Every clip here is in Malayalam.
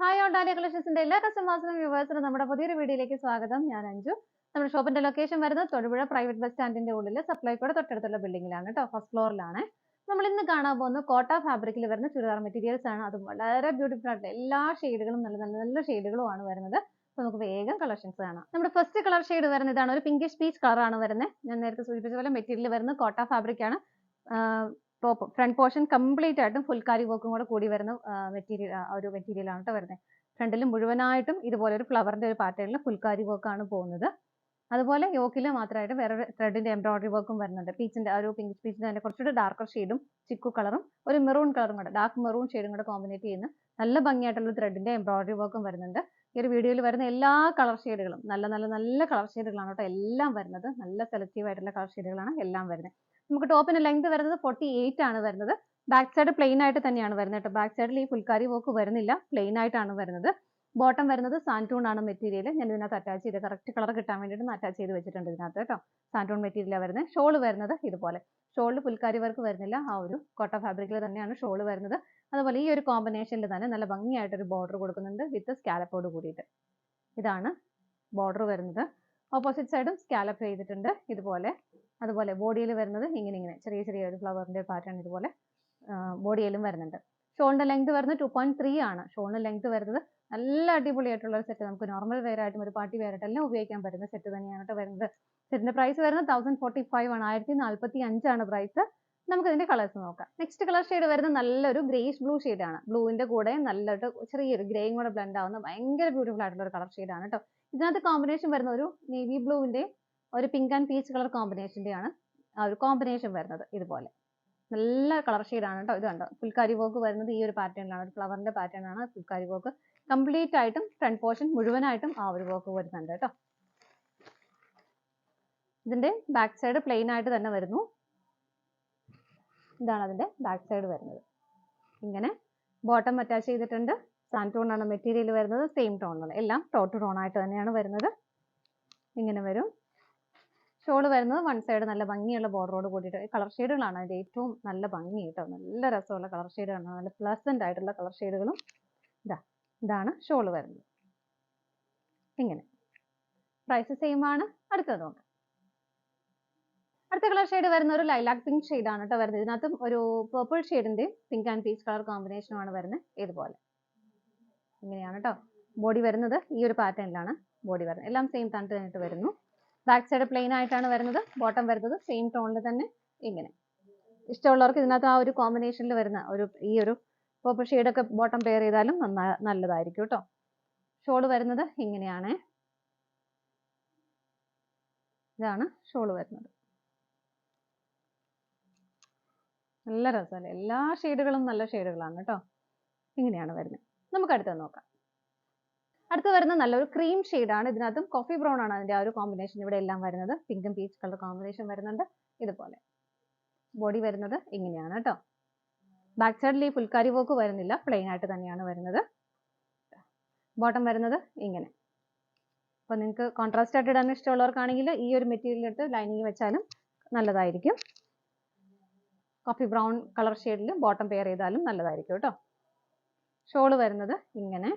ഹായ് ഓൾ ഡാലിയ കളക്ഷൻസിന്റെ എല്ലാ കസ്റ്റമേഴ്സിനും വ്യൂവേഴ്സിനും നമ്മുടെ പുതിയൊരു വീഡിയോയിലേക്ക് സ്വാഗതം. ഞാൻ അഞ്ജു. നമ്മുടെ ഷോപ്പിന്റെ ലൊക്കേഷൻ വരുന്നത് തൊടുപുഴ പ്രൈവറ്റ് ബസ് സ്റ്റാൻഡിന്റെ ഉള്ളിൽ സപ്ലൈകോയുടെ തൊട്ടടുത്തുള്ള ബിൽഡിംഗിലാണ് കേട്ടോ. ഫസ്റ്റ് ഫ്ലോറിലാണ്. നമ്മൾ ഇന്ന് കാണാൻ പോകുന്നത് കോട്ട ഫാബ്രിക്കിൽ വരുന്ന ചുരിദാർ മെറ്റീരിയൽസ് ആണ്. അതും വളരെ ബ്യൂട്ടിഫുൾ ആയിട്ടുള്ള എല്ലാ ഷെയ്ഡുകളും നല്ല ഷെയ്ഡുകളും ആണ് വരുന്നത്. അപ്പോൾ നമുക്ക് വേഗം കളക്ഷൻസ് കാണാം. നമ്മുടെ ഫസ്റ്റ് കളർ ഷെയ്ഡ് വരുന്നത് ഇതാണ്. ഒരു പിങ്കിഷ് പീച്ച് കളർ ആണ് വരുന്നത്. ഞാൻ നേരത്തെ സൂചിപ്പിച്ച പോലെ മെറ്റീരിയൽ വരുന്നത് കോട്ട ഫാബ്രിക് ആണ്. ടോപ്പ് ഫ്രണ്ട് പോർഷൻ കംപ്ലീറ്റ് ആയിട്ടും ഫുൾക്കാരി വർക്കും കൂടെ കൂടി വരുന്ന ഒരു മെറ്റീരിയൽ ആണ് കേട്ടോ വരുന്നത്. ഫ്രണ്ടിൽ മുഴുവനായിട്ടും ഇതുപോലെ ഒരു ഫ്ലവറിന്റെ ഒരു പാറ്റേണിൽ ഫുൾക്കാരി വർക്കാണ് പോകുന്നത്. അതുപോലെ യോക്കിൽ മാത്രമായിട്ട് വേറെ ത്രെഡിന്റെ എംബ്രോയിഡറി വർക്കും വരുന്നുണ്ട്. പീച്ചിന്റെ ഒരു പിങ്ക് പീച്ചിന്റെ തന്നെ കുറച്ചുകൂടി ഡാർക്കർ ഷെയ്ഡും ചിക്കു കളറും ഒരു മെറൂൺ കളറും കൂടെ ഡാർക്ക് മെറൂൺ ഷെയ്ഡും കൂടെ കോമ്പിനേറ്റ് ചെയ്യുന്ന നല്ല ഭംഗിയായിട്ടുള്ള ത്രെഡിന്റെ എംബ്രോയിഡറി വർക്കും വരുന്നുണ്ട്. ഈ ഒരു വീഡിയോയിൽ വരുന്ന എല്ലാ കളർ ഷെയ്ഡുകളും നല്ല കളർ ഷെയ്ഡുകളാണ് കേട്ടോ എല്ലാം വരുന്നത്. നല്ല സെലക്റ്റീവ് ആയിട്ടുള്ള കളർ ഷെയ്ഡുകളാണ് എല്ലാം വരുന്നത്. നമുക്ക് ടോപ്പിന്റെ ലെങ്ത് വരുന്നത് 48 ആണ് വരുന്നത്. ബാക്ക് സൈഡ് പ്ലെയിൻ ആയിട്ട് തന്നെയാണ് വരുന്നത് കേട്ടോ. ബാക്ക് സൈഡിൽ ഈ ഫുൾക്കാരി വർക്ക് വരുന്നില്ല, പ്ലെയിൻ ആയിട്ടാണ് വരുന്നത്. ബോട്ടം വരുന്നത് സാൻറ്റൂൺ ആണ് മെറ്റീരിയൽ. ഞാൻ ഇതിനകത്ത് അറ്റാച്ച് ചെയ്ത് കറക്റ്റ് കളർ കിട്ടാൻ വേണ്ടിയിട്ട് അറ്റാച്ച് ചെയ്ത് വെച്ചിട്ടുണ്ട് ഇതിനകത്ത് കേട്ടോ. സാൻറ്റൂൺ മെറ്റീരിയലാണ് വരുന്നത്. ഷോൾ വരുന്നത് ഇതുപോലെ. ഷോളിൽ ഫുൾക്കാരി വർക്ക് വരുന്നില്ല, ആ ഒരു കോട്ട ഫാബ്രിക്കിൽ തന്നെയാണ് ഷോൾ വരുന്നത്. അതുപോലെ ഈ ഒരു കോമ്പിനേഷനിൽ തന്നെ നല്ല ഭംഗിയായിട്ടൊരു ബോർഡർ കൊടുക്കുന്നുണ്ട് വിത്ത് സ്കാലപ്പോട് കൂടിയിട്ട്. ഇതാണ് ബോർഡർ വരുന്നത്. ഓപ്പോസിറ്റ് സൈഡും സ്കാലപ്പ് ചെയ്തിട്ടുണ്ട് ഇതുപോലെ. അതുപോലെ ബോഡിയിൽ വരുന്നത് ഇങ്ങനെ ചെറിയ ഒരു ഫ്ലവറിന്റെ പാറ്റേൺ ഇതുപോലെ ബോഡിയിലും വരുന്നുണ്ട്. ഷോളിന്റെ ലെങ്ത് വരുന്നത് 2.3 ആണ്. ഷോളിന്റെ ലെങ്ത് വരുന്നത് നല്ല അടിപൊളിയായിട്ടുള്ള ഒരു സെറ്റ്. നമുക്ക് നോർമൽ വെയർ ആയിട്ടും ഒരു പാർട്ടി വെയർ ആയിട്ടും എല്ലാം ഉപയോഗിക്കാൻ പറ്റുന്ന സെറ്റ് തന്നെയാണ് കേട്ടോ വരുന്നത്. സെറ്റിന്റെ പ്രൈസ് വരുന്നത് 1045 ആണ്. 1045 ആണ് പ്രൈസ്. നമുക്ക് ഇതിന്റെ കളേഴ്സ് നോക്കാം. നെക്സ്റ്റ് കളർ ഷെയ്ഡ് വരുന്നത് നല്ലൊരു ഗ്രേഷ് ബ്ലൂ ഷെയ്ഡ് ആണ്. ബ്ലൂവിന്റെ കൂടെ നല്ലൊരു ചെറിയൊരു ഗ്രേയും കൂടെ ബ്ലെൻഡ് ആവുന്ന ഭയങ്കര ബ്യൂട്ടിഫുൾ ആയിട്ടുള്ള ഒരു കളർ ഷെയ്ഡ് ആണ് കേട്ടോ. ഇതിനകത്ത് കോമ്പിനേഷൻ വരുന്ന ഒരു നേവി ബ്ലൂവിന്റെ ഒരു പിങ്ക് ആൻഡ് പീച്ച് കളർ കോമ്പിനേഷന്റെ ആണ് ആ ഒരു കോമ്പിനേഷൻ വരുന്നത്. ഇതുപോലെ നല്ല കളർ ഷെയ്ഡ് ആണ് കേട്ടോ. ഇത് കണ്ടോ, ഫുൾക്കാരി വർക്ക് വരുന്നത് ഈ ഒരു പാറ്റേണിലാണ്. ഒരു ഫ്ലവറിന്റെ പാറ്റേൺ ആണ് ഫുൾക്കാരി വർക്ക്. കംപ്ലീറ്റ് ആയിട്ടും ഫ്രണ്ട് പോർഷൻ മുഴുവനായിട്ടും ആ ഒരു വർക്ക് വരുന്നുണ്ട് കേട്ടോ. ഇതിന്റെ ബാക്ക് സൈഡ് പ്ലെയിൻ ആയിട്ട് തന്നെ വരുന്നു. ഇതാണ് അതിന്റെ ബാക്ക് സൈഡ് വരുന്നത്. ഇങ്ങനെ ബോട്ടം അറ്റാച്ച് ചെയ്തിട്ടുണ്ട്. സാൻറ്റൂൺ ആണ് മെറ്റീരിയൽ വരുന്നത്. സെയിം ടോണിലാണ്, എല്ലാം ടോട്ട് ടോൺ ആയിട്ട് തന്നെയാണ് വരുന്നത്. ഇങ്ങനെ വരും. ഷോള് വരുന്നത് വൺ സൈഡ് നല്ല ഭംഗിയുള്ള ബോർഡറോട് കൂടിയിട്ട്. കളർ ഷെയ്ഡുകളാണ് അതിന്റെ ഏറ്റവും നല്ല ഭംഗി കേട്ടോ. നല്ല രസമുള്ള കളർ ഷെയ്ഡുകളാണ്, നല്ല പ്ലസന്റ് ആയിട്ടുള്ള കളർ ഷെയ്ഡുകളും. ഇതാണ് ഷോള് വരുന്നത്. ഇങ്ങനെ പ്രൈസ് സെയിം ആണ്. അടുത്തത് നോക്കാം. അടുത്ത കളർ ഷെയ്ഡ് വരുന്ന ഒരു ലൈലാക്ക് പിങ്ക് ഷെയ്ഡ് ആണ് കേട്ടോ വരുന്നത്. ഇതിനകത്തും ഒരു പർപ്പിൾ ഷെയ്ഡിന്റെ പിങ്ക് ആൻഡ് പീച്ച് കളർ കോമ്പിനേഷനുമാണ് വരുന്നത്. ഇതുപോലെ ഇങ്ങനെയാണ് കേട്ടോ. ബോഡി വരുന്നത് ഈ ഒരു പാറ്റേണിലാണ് ബോഡി വരുന്നത്. എല്ലാം സെയിം തണ്ടിട്ട് വരുന്നു. ബാക്ക് സൈഡ് പ്ലെയിൻ ആയിട്ടാണ് വരുന്നത്. ബോട്ടം വരുന്നത് സെയിം ടോണിൽ തന്നെ ഇങ്ങനെ. ഇഷ്ടമുള്ളവർക്ക് ഇതിനകത്ത് ആ ഒരു കോമ്പിനേഷനിൽ വരുന്ന ഈ ഒരു പർപ്പിൾ ഷെയ്ഡൊക്കെ ബോട്ടം പെയർ ചെയ്താലും നല്ലതായിരിക്കും കേട്ടോ. ഷോള് വരുന്നത് ഇങ്ങനെയാണ്. ഇതാണ് ഷോള് വരുന്നത്. നല്ല രസമല്ലേ. എല്ലാ ഷെയ്ഡുകളും നല്ല ഷെയ്ഡുകളാണ് കേട്ടോ. ഇങ്ങനെയാണ് വരുന്നത്. നമുക്ക് അടുത്തത് നോക്കാം. അടുത്ത് വരുന്നത് നല്ലൊരു ക്രീം ആണ്. ഇതിനകത്തും കോഫി ബ്രൗൺ ആണ് അതിന്റെ ആ ഒരു കോമ്പിനേഷൻ ഇവിടെ എല്ലാം വരുന്നത്. പിങ്കും പീച്ച് കളർ കോമ്പിനേഷൻ വരുന്നുണ്ട്. ഇതുപോലെ ബോഡി വരുന്നത് ഇങ്ങനെയാണ് കേട്ടോ. ബാക്ക് സൈഡിൽ ഈ ഫുൾക്കാരി വർക്ക് വരുന്നില്ല, പ്ലെയിൻ ആയിട്ട് തന്നെയാണ് വരുന്നത്. ബോട്ടം വരുന്നത് ഇങ്ങനെ. അപ്പൊ നിങ്ങൾക്ക് കോൺട്രാസ്റ്റ് ആയിട്ട് ഇടാൻ ഇഷ്ടമുള്ളവർക്കാണെങ്കിൽ ഈ ഒരു മെറ്റീരിയൽ എടുത്ത് ലൈനിങ് വെച്ചാലും നല്ലതായിരിക്കും. കോഫി ബ്രൗൺ കളർ ഷെയ്ഡിൽ ബോട്ടം പെയർ ചെയ്താലും നല്ലതായിരിക്കും കേട്ടോ. ഷോള് വരുന്നത് ഇങ്ങനെ.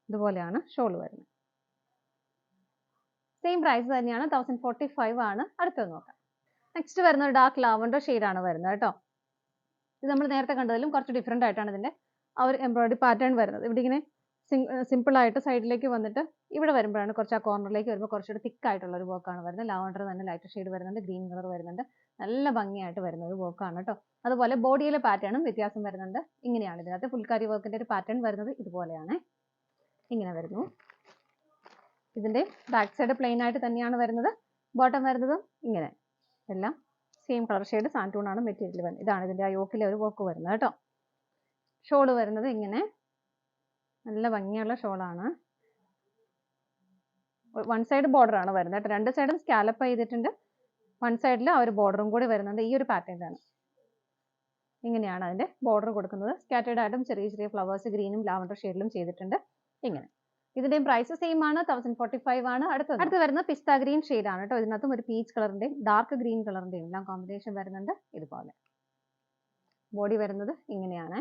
ഇതുപോലെയാണ് ഷോള് വരുന്നത്. സെയിം പ്രൈസ് തന്നെയാണ്, 1045 ആണ്. അടുത്തത് നോക്കാം. നെക്സ്റ്റ് വരുന്ന ഒരു ഡാർക്ക് ലാവൻഡർ ആണ് വരുന്നത് കേട്ടോ. ഇത് നമ്മൾ നേരത്തെ കണ്ടതിലും കുറച്ച് ഡിഫറെന്റ് ആയിട്ടാണ് ഇതിന്റെ ആ ഒരു എംബ്രോയിഡറി പാറ്റേൺ വരുന്നത്. ഇവിടെ ഇങ്ങനെ സിമ്പിൾ ആയിട്ട് സൈഡിലേക്ക് വന്നിട്ട് ഇവിടെ വരുമ്പോഴാണ് കുറച്ച് ആ കോർണറിലേക്ക് വരുമ്പോൾ കുറച്ചുകൂടി തിക്ക് ആയിട്ടുള്ള ഒരു വർക്കാണ് വരുന്നത്. ലാവൻഡർ തന്നെ ലൈറ്റ് ഷെയ്ഡ് വരുന്നുണ്ട്, ഗ്രീൻ കളർ വരുന്നുണ്ട്. നല്ല ഭംഗിയായിട്ട് വരുന്ന ഒരു വർക്കാണ് കേട്ടോ. അതുപോലെ ബോഡിയിലെ പാറ്റേണും വ്യത്യാസം വരുന്നുണ്ട്. ഇങ്ങനെയാണ് ഇതിനകത്ത് ഫുൾക്കാരി വർക്കിന്റെ ഒരു പാറ്റേൺ വരുന്നത്. ഇതുപോലെയാണ് ഇങ്ങനെ വരുന്നു. ഇതിന്റെ ബാക്ക് സൈഡ് പ്ലെയിൻ ആയിട്ട് തന്നെയാണ് വരുന്നത്. ബോട്ടം വരുന്നതും ഇങ്ങനെ. എല്ലാം സെയിം കളർ ഷെയ്ഡ് സാൻറ്റൂൺ ആണ് മെറ്റീരിയൽ വരുന്നത്. ഇതാണ് ഇതിന്റെ ആ യോക്കിലെ ഒരു വർക്ക് വരുന്നത് കേട്ടോ. ഷോള് വരുന്നത് ഇങ്ങനെ. നല്ല ഭംഗിയുള്ള ഷോളാണ്. വൺ സൈഡ് ബോർഡർ ആണ് വരുന്നത് കേട്ടോ. രണ്ട് സൈഡും സ്കാലപ്പ് ചെയ്തിട്ടുണ്ട്. വൺ സൈഡിൽ ആ ഒരു ബോർഡറും കൂടി വരുന്നത് ഈ ഒരു പാറ്റേണിലാണ്. ഇങ്ങനെയാണ് അതിന്റെ ബോർഡർ കൊടുക്കുന്നത്. സ്കാറ്റേർഡ് ആയിട്ടും ചെറിയ ഫ്ലവേഴ്സ് ഗ്രീനും ലാവൻഡർ ഷെയ്ഡിലും ചെയ്തിട്ടുണ്ട്. ഇങ്ങനെ. ഇതിന്റെയും പ്രൈസ് സെയിം ആണ്, 1045 ആണ്. അടുത്ത് വരുന്ന പിസ്ത ഗ്രീൻ ഷെയ്ഡ് ആണ് കേട്ടോ. ഇതിനകത്തും ഒരു പീച്ച് കളറിന്റെയും ഡാർക്ക് ഗ്രീൻ കളറിന്റെയും എല്ലാം കോമ്പിനേഷൻ വരുന്നുണ്ട്. ഇതുപോലെ ബോഡി വരുന്നത് ഇങ്ങനെയാണ്.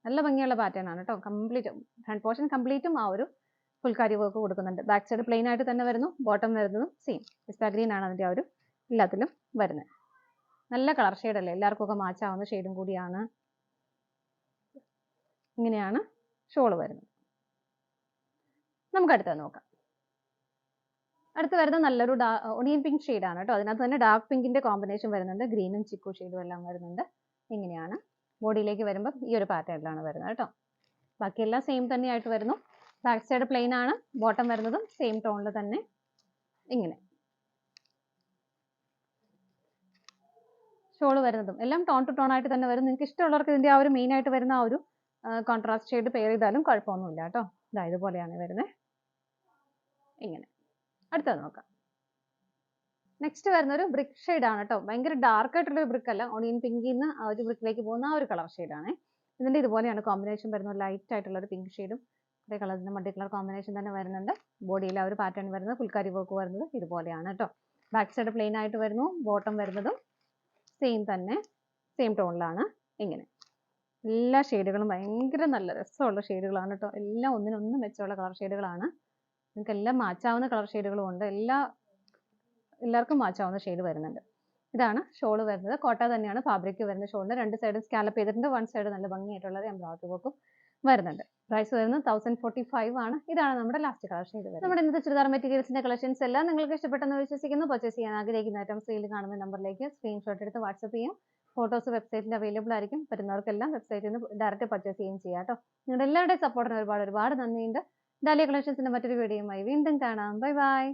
നല്ല ഭംഗിയുള്ള പാറ്റേൺ ആണ് കേട്ടോ. കംപ്ലീറ്റ് ഫ്രണ്ട് പോർഷൻ കംപ്ലീറ്റും ആ ഒരു ഫുൾക്കാരി വർക്ക് കൊടുക്കുന്നുണ്ട്. ബാക്ക് സൈഡ് പ്ലെയിൻ ആയിട്ട് തന്നെ വരുന്നു. ബോട്ടം വരുന്നതും സെയിം പിസ്ത ഗ്രീൻ ആണ് അതിൻ്റെ ആ ഒരു എല്ലാത്തിലും വരുന്നത്. നല്ല കളർ ഷെയ്ഡ് അല്ലേ, എല്ലാവർക്കും ഒക്കെ മാച്ച് ആവുന്ന ഷെയ്ഡും കൂടിയാണ്. ഇങ്ങനെയാണ് ഷോള് വരുന്നത്. നമുക്ക് അടുത്തത് നോക്കാം. അടുത്ത് വരുന്നത് നല്ലൊരു ഒണിയൻ പിങ്ക് ഷെയ്ഡാണ് കേട്ടോ. അതിനകത്ത് തന്നെ ഡാർക്ക് പിങ്കിന്റെ കോമ്പിനേഷൻ വരുന്നുണ്ട്. ഗ്രീനും ചിക്കു ഷെയ്ഡും എല്ലാം വരുന്നുണ്ട്. ഇങ്ങനെയാണ് ബോഡിയിലേക്ക് വരുമ്പോൾ ഈ ഒരു പാറ്റേണിലാണ് വരുന്നത് കേട്ടോ. ബാക്കിയെല്ലാം സെയിം തന്നെയായിട്ട് വരുന്നു. ബാക്ക് സൈഡ് പ്ലെയിൻ ആണ്. ബോട്ടം വരുന്നതും സെയിം ടോണിൽ തന്നെ ഇങ്ങനെ. ഷോള് വരുന്നതും എല്ലാം ടോൺ ടു ടോൺ ആയിട്ട് തന്നെ വരും. നിങ്ങൾക്ക് ഇഷ്ടമുള്ളവർക്ക് ഇതിന്റെ ആ ഒരു മെയിൻ ആയിട്ട് വരുന്ന ആ ഒരു കോൺട്രാസ്റ്റ് ഷെയ്ഡ് പെയർ ചെയ്താലും കുഴപ്പമൊന്നുമില്ല കേട്ടോ. ഇതാ ഇതുപോലെയാണ് വരുന്നത്. ഇങ്ങനെ. അടുത്തത് നോക്കാം. നെക്സ്റ്റ് വരുന്ന ഒരു ബ്രിക്ക് ഷെയ്ഡ് ആണ് കേട്ടോ. ഭയങ്കര ഡാർക്ക് ആയിട്ടുള്ള ഒരു ബ്രിക്ക് അല്ല, ഓണിയൻ പിങ്കിൽ നിന്ന് ആ ഒരു ബ്രിക്കിലേക്ക് പോകുന്ന ആ ഒരു കളർ ഷെയ്ഡാണ്. ഇതിന്റെ ഇതുപോലെയാണ് കോമ്പിനേഷൻ വരുന്നത്. ലൈറ്റ് ആയിട്ടുള്ള ഒരു പിങ്ക് ഷെയ്ഡും അതേ കളറിന്റെ മൾട്ടി കളർ കോമ്പിനേഷൻ തന്നെ വരുന്നുണ്ട്. ബോഡിയിൽ ആ ഒരു പാറ്റേൺ വരുന്നത് ഫുൾക്കാരി വർക്ക് വരുന്നത് ഇതുപോലെയാണ് കേട്ടോ. ബാക്ക് സൈഡ് പ്ലെയിൻ ആയിട്ട് വരുന്നു. ബോട്ടം വരുന്നതും സെയിം തന്നെ സെയിം ടോണിലാണ് ഇങ്ങനെ. എല്ലാ ഷെയ്ഡുകളും ഭയങ്കര നല്ല രസമുള്ള ഷെയ്ഡുകളാണ് കേട്ടോ. എല്ലാം ഒന്നിനൊന്നും മെച്ചമുള്ള കളർ ഷെയ്ഡുകളാണ്. നിങ്ങൾക്ക് എല്ലാം മാച്ചാവുന്ന കളർ ഷെയ്ഡുകളും ഉണ്ട്. എല്ലാവർക്കും മാച്ചാവുന്ന ഷെയ്ഡ് വരുന്നുണ്ട്. ഇതാണ് ഷോള് വരുന്നത്. കോട്ട തന്നെയാണ് ഫാബ്രിക് വരുന്ന ഷോളിന്. രണ്ട് സൈഡും സ്കാലപ്പ് ചെയ്തിട്ടുണ്ട്. വൺ സൈഡ് നല്ല ഭംഗിയായിട്ടുള്ളത് എംബ്രോയിഡറി വർക്കും വരുന്നുണ്ട്. പ്രൈസ് വരുന്നത് 1045 ആണ്. ഇതാണ് നമ്മുടെ ലാസ്റ്റ് കളർ ഷെയ്ഡ് വരുന്നത്. നമ്മുടെ ഇന്നത്തെ ചുരിദാർ മെറ്റീരിയൽസിന്റെ കളക്ഷൻസ് എല്ലാം നിങ്ങൾക്ക് ഇഷ്ടപ്പെട്ടെന്ന് വിശ്വസിക്കുന്നു. പർച്ചേസ് ചെയ്യാൻ ആഗ്രഹിക്കുന്ന ഐറ്റംസ് സ്ക്രീനിൽ കാണുന്ന നമ്പറിലേക്ക് സ്ക്രീൻഷോട്ട് എടുത്ത് വാട്സ്ആപ്പ് ചെയ്യാം. ഫോട്ടോസ് വെബ്സൈറ്റിൽ അവൈലബിൾ ആയിരിക്കും. പറ്റുന്നവർക്കെല്ലാം വെബ്സൈറ്റിൽ നിന്ന് ഡയറക്റ്റ് പർച്ചേസ് ചെയ്യുകയും ചെയ്യാം കേട്ടോ. നിങ്ങളുടെ എല്ലാവരുടെയും സപ്പോർട്ടിന് ഒരുപാട് നന്ദിയുണ്ട്. ഡാലിയ കളക്ഷൻസിന്റെ മറ്റൊരു വീഡിയോയുമായി വീണ്ടും കാണാം. Bye bye.